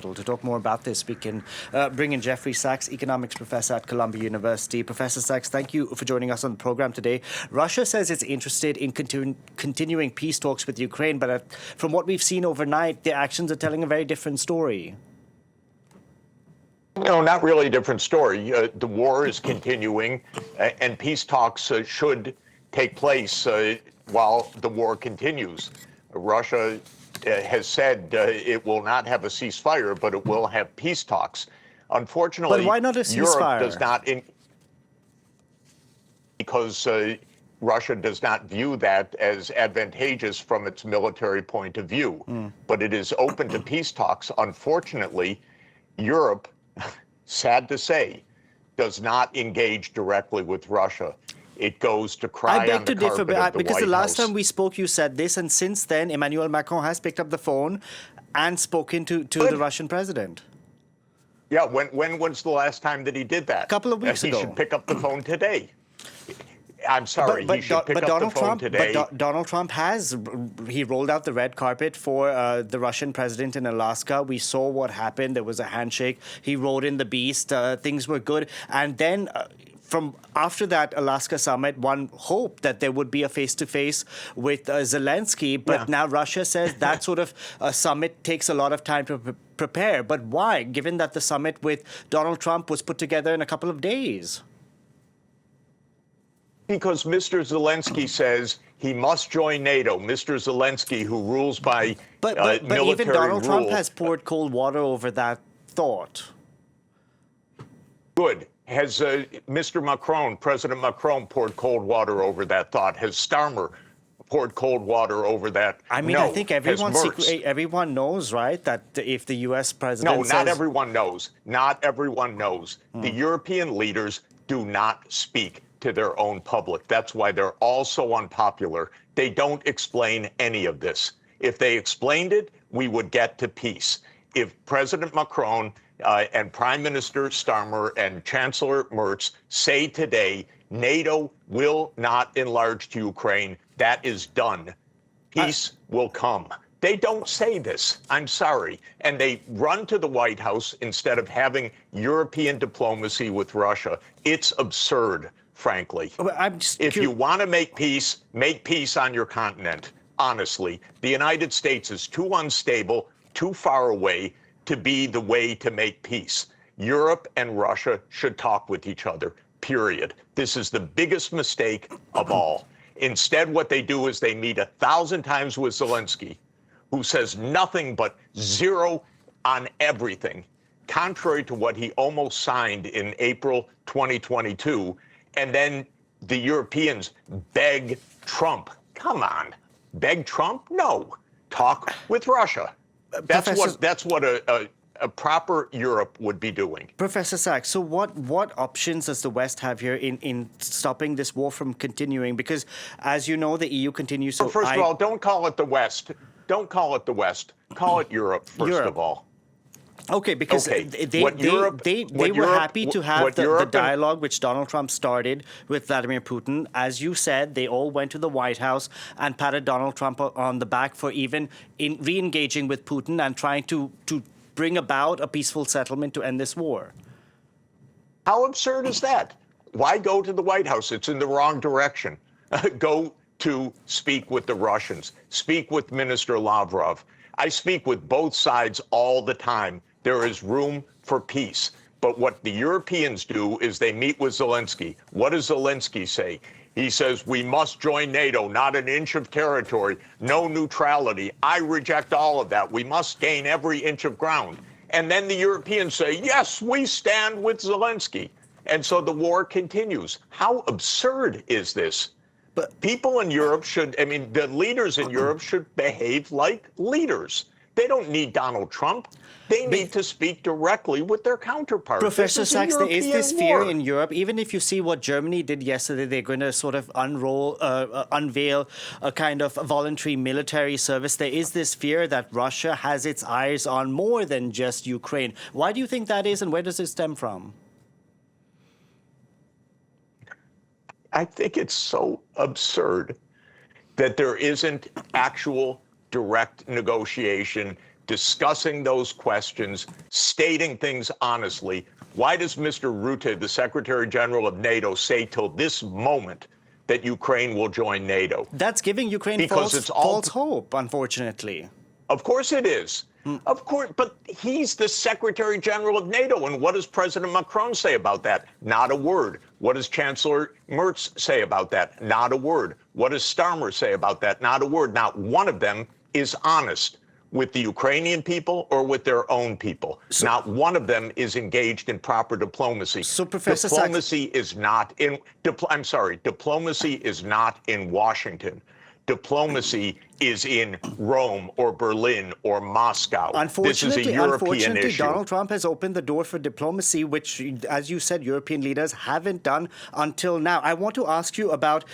To talk more about this, we can bring in Jeffrey Sachs, economics professor at Columbia University. Professor Sachs, thank you for joining us on the program today. Russia says it's interested in continuing peace talks with Ukraine, but from what we've seen overnight, their actions are telling a very different story. No, not really a different story. The war is continuing, and peace talks should take place while the war continues. Russia has said it will not have a ceasefire, but it will have peace talks. Unfortunately, but why not a ceasefire? Europe does not, because Russia does not view that as advantageous from its military point of view. But it is open to peace talks. Unfortunately, Europe, sad to say, does not engage directly with Russia. It goes to cry on the carpet of the White House. Because the last time we spoke, you said this, and since then, Emmanuel Macron has picked up the phone and spoken to the Russian president. Yeah, when was the last time that he did that? A couple of weeks ago. He should pick up the phone today. I'm sorry, he should pick up the phone today. But Donald Trump he rolled out the red carpet for the Russian president in Alaska. We saw what happened. There was a handshake. He rode in the beast. Things were good. And then from after that Alaska summit, one hoped that there would be a face-to-face with Zelensky. But now Russia says that sort of summit takes a lot of time to prepare. But why, given that the summit with Donald Trump was put together in a couple of days? Because Mr. Zelensky says he must join NATO. Mr. Zelensky, who rules by military rule. But even Donald Trump has poured cold water over that thought. Good. Has Mr. Macron, President Macron, poured cold water over that thought? Has Starmer poured cold water over that? I mean, no. I think everyone knows, right, that if the U.S. president says... No, not everyone knows. Not everyone knows. The European leaders do not speak to their own public. That's why they're all so unpopular. They don't explain any of this. If they explained it, we would get to peace. If President Macron and Prime Minister Starmer and Chancellor Merz say today, NATO will not enlarge to Ukraine, that is done. Peace will come. They don't say this. I'm sorry. And they run to the White House instead of having European diplomacy with Russia. It's absurd, frankly. If you want to make peace on your continent. Honestly, the United States is too unstable, too far away to be the way to make peace. Europe and Russia should talk with each other, period. This is the biggest mistake of all. Instead, what they do is they meet 1,000 times with Zelensky, who says nothing but zero on everything, contrary to what he almost signed in April 2022. And then the Europeans beg Trump. Come on. Beg Trump? No. Talk with Russia. That's what a proper Europe would be doing. Professor Sachs, so what options does the West have here in stopping this war from continuing? Because, as you know, the EU continues to... Well, first of all, don't call it the West. Don't call it the West. Call it Europe, first of all. Okay, because they were happy to have the dialogue which Donald Trump started with Vladimir Putin. As you said, they all went to the White House and patted Donald Trump on the back for even re-engaging with Putin and trying to bring about a peaceful settlement to end this war. How absurd is that? Why go to the White House? It's in the wrong direction. Go to speak with the Russians. Speak with Minister Lavrov. I speak with both sides all the time. There is room for peace. But what the Europeans do is they meet with Zelensky. What does Zelensky say? He says, we must join NATO, not an inch of territory, no neutrality. I reject all of that. We must gain every inch of ground. And then the Europeans say, yes, we stand with Zelensky. And so the war continues. How absurd is this? But people in Europe the leaders in Europe should behave like leaders. They don't need Donald Trump. They need to speak directly with their counterparts. Professor Sachs, there is this fear in Europe. Even if you see what Germany did yesterday, they're going to sort of unveil a kind of voluntary military service. There is this fear that Russia has its eyes on more than just Ukraine. Why do you think that is, and where does it stem from? I think it's so absurd that there isn't actual direct negotiation discussing those questions, stating things honestly. Why does Mr. Rutte, the Secretary General of NATO, say till this moment that Ukraine will join NATO? That's giving Ukraine Because false hope, unfortunately. Of course it is. Of course, but he's the Secretary General of NATO. And what does President Macron say about that? Not a word. What does Chancellor Merz say about that? Not a word. What does Starmer say about that? Not a word. Not one of them is honest with the Ukrainian people or with their own people. Not one of them is engaged in proper diplomacy. So, Professor diplomacy is not in. Diplomacy is not in Washington. Diplomacy is in Rome or Berlin or Moscow. This is a European issue. Donald Trump has opened the door for diplomacy, which, as you said, European leaders haven't done until now. I want to ask you about,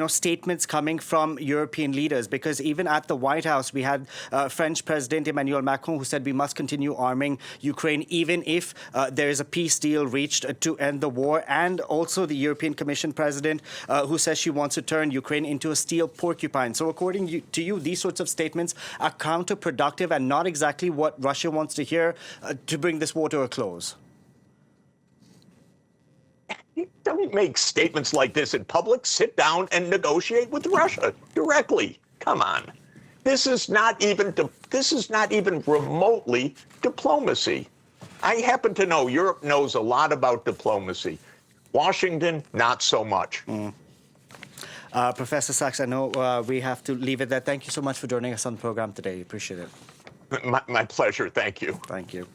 statements coming from European leaders, because even at the White House, we had French President Emmanuel Macron who said we must continue arming Ukraine, even if there is a peace deal reached to end the war, and also the European Commission President who says she wants to turn Ukraine into a steel porcupine. So according to you, these sorts of statements are counterproductive and not exactly what Russia wants to hear to bring this war to a close. Don't make statements like this in public. Sit down and negotiate with Russia directly. Come on. This is not even remotely diplomacy. I happen to know Europe knows a lot about diplomacy. Washington, not so much. Professor Sachs, I know we have to leave it there. Thank you so much for joining us on the program today. Appreciate it. My pleasure. Thank you. Thank you.